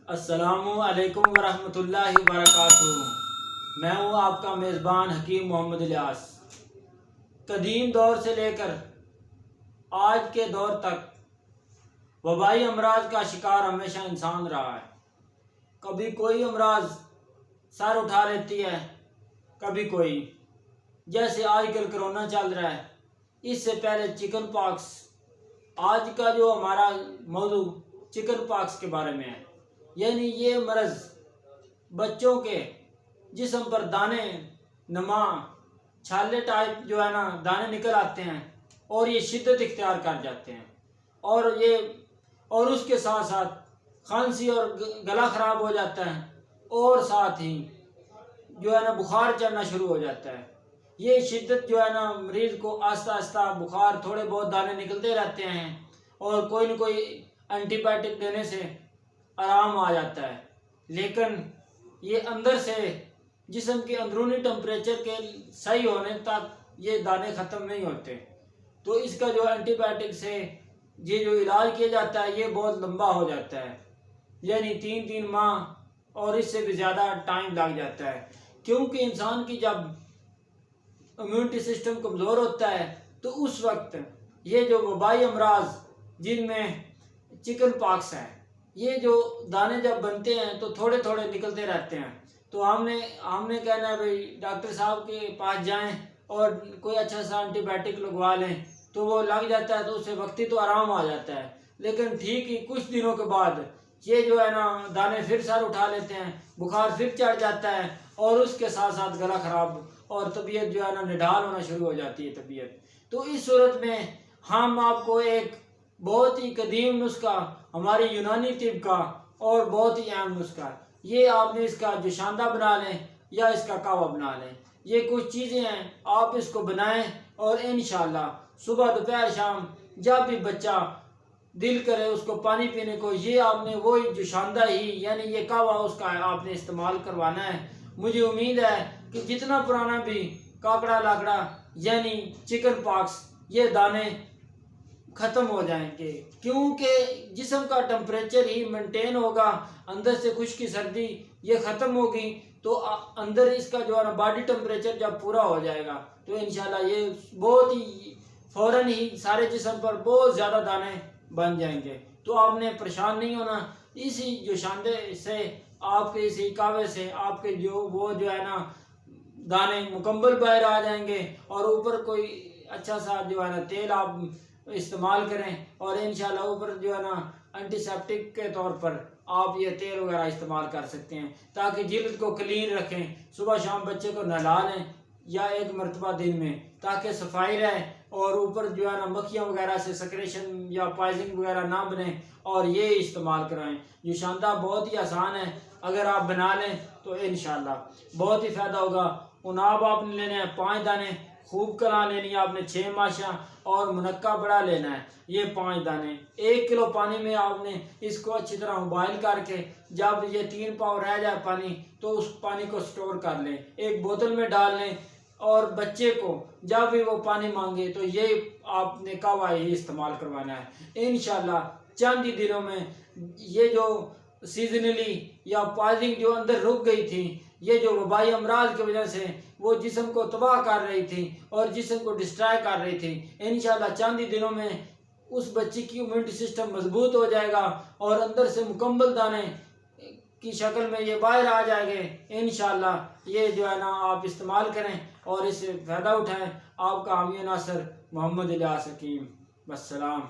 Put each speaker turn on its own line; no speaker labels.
अस्सलामु अलैकुम वरहमतुल्लाहि वबरकातुहू। मैं हूँ आपका मेज़बान हकीम मोहम्मद इलियास। कदीम दौर से लेकर आज के दौर तक वबाई अमराज का शिकार हमेशा इंसान रहा है। कभी कोई अमराज सर उठा लेती है, कभी कोई, जैसे आजकल कोरोना चल रहा है। इससे पहले चिकन पॉक्स। आज का जो हमारा मौजू चिकन पॉक्स के बारे में है। यानी ये मर्ज़ बच्चों के जिस्म पर दाने नमा छाले टाइप जो है ना दाने निकल आते हैं और ये शिद्दत इख्तियार कर जाते हैं और उसके साथ साथ खांसी और गला ख़राब हो जाता है और साथ ही जो है ना बुखार चढ़ना शुरू हो जाता है। ये शिद्दत जो है ना मरीज़ को आस्ता आस्ता बुखार, थोड़े बहुत दाने निकलते रहते हैं और कोई न कोई एंटीबायोटिक देने से आराम आ जाता है। लेकिन ये अंदर से जिस्म के अंदरूनी टेम्परेचर के सही होने तक ये दाने ख़त्म नहीं होते। तो इसका जो एंटीबायोटिक से ये जो इलाज किया जाता है ये बहुत लंबा हो जाता है, यानी 3-3 माह और इससे भी ज़्यादा टाइम लग जाता है। क्योंकि इंसान की जब इम्यूनिटी सिस्टम कमज़ोर होता है तो उस वक्त ये जो वबाई अमराज जिनमें चिकन पॉक्स है, ये जो दाने जब बनते हैं तो थोड़े थोड़े निकलते रहते हैं। तो हमने कहना है भाई डॉक्टर साहब के पास जाएं और कोई अच्छा सा एंटीबायोटिक लगवा लें, तो वो लग जाता है तो उससे वक्ती तो आराम आ जाता है। लेकिन ठीक ही कुछ दिनों के बाद ये जो है ना दाने फिर सर उठा लेते हैं, बुखार फिर चढ़ जाता है और उसके साथ साथ गला ख़राब और तबीयत जो है ना निढाल होना शुरू हो जाती है तबीयत। तो इस सूरत में हम आपको एक बहुत ही कदीम नुस्खा, हमारी यूनानी तिब का और बहुत ही अहम नुस्खा, ये आपने इसका जोशांदा बना लें या इसका कावा बना लें। ये कुछ चीज़ें हैं, आप इसको बनाएं और इंशाअल्लाह सुबह दोपहर शाम जब भी बच्चा दिल करे उसको पानी पीने को, ये आपने वही जोशांदा ही यानी ये कावा उसका आपने इस्तेमाल करवाना है। मुझे उम्मीद है कि जितना पुराना भी काकड़ा लाकड़ा यानी चिकन पॉक्स ये दाने ख़त्म हो जाएंगे, क्योंकि जिस्म का टेम्परेचर ही मेंटेन होगा। अंदर से खुश्की सर्दी ये ख़त्म होगी तो अंदर इसका जो है ना बॉडी टेम्परेचर जब पूरा हो जाएगा तो इंशाल्लाह ये बहुत ही फ़ौरन ही सारे जिस्म पर बहुत ज़्यादा दाने बन जाएंगे। तो आपने परेशान नहीं होना। इसी जोशांदे से, आपके इसी कावे से आपके जो है ना दाने मुकम्मल बाहर आ जाएंगे और ऊपर कोई अच्छा सा जो है ना तेल आप इस्तेमाल करें और इंशाल्लाह ऊपर जो है ना एंटीसेप्टिक के तौर पर आप ये तेल वगैरह इस्तेमाल कर सकते हैं ताकि जिल्द को क्लीन रखें। सुबह शाम बच्चे को नहला लें या एक मरतबा दिन में, ताकि सफाई रहे और ऊपर जो है ना मक्खियाँ वगैरह से सक्रेशन या पॉइजनिंग वगैरह ना बने और ये इस्तेमाल कराएं। जोशांदा बहुत ही आसान है, अगर आप बना लें तो इंशाल्लाह बहुत ही फ़ायदा होगा। उनाब आपने लेने हैं 5 दाने, खूब कला लेनी है आपने 6 माशा और मुनक्का बड़ा लेना है ये 5 दाने। 1 किलो पानी में आपने इसको अच्छी तरह बॉयल करके जब ये 3 पाव रह जाए पानी तो उस पानी को स्टोर कर लें, एक बोतल में डाल लें और बच्चे को जब भी वो पानी मांगे तो ये आपने कावा ही इस्तेमाल करवाना है। इंशाल्लाह चंद ही दिनों में ये जो सीजनली या पॉइजनिंग जो अंदर रुक गई थी, ये जो वबाई अमराज की वजह से वो जिस्म को तबाह कर रही थी और जिस्म को डिस्ट्रॉय कर रही थी, इंशाल्लाह चंद ही दिनों में उस बच्चे की इम्यूनिटी सिस्टम मजबूत हो जाएगा और अंदर से मुकम्मल दाने की शक्ल में ये बाहर आ जाएंगे। इंशाल्लाह ये जो है ना आप इस्तेमाल करें और इससे फ़ायदा उठाएं। आपका हामी नासर मोहम्मद इलियास हकीम। वस्सलाम।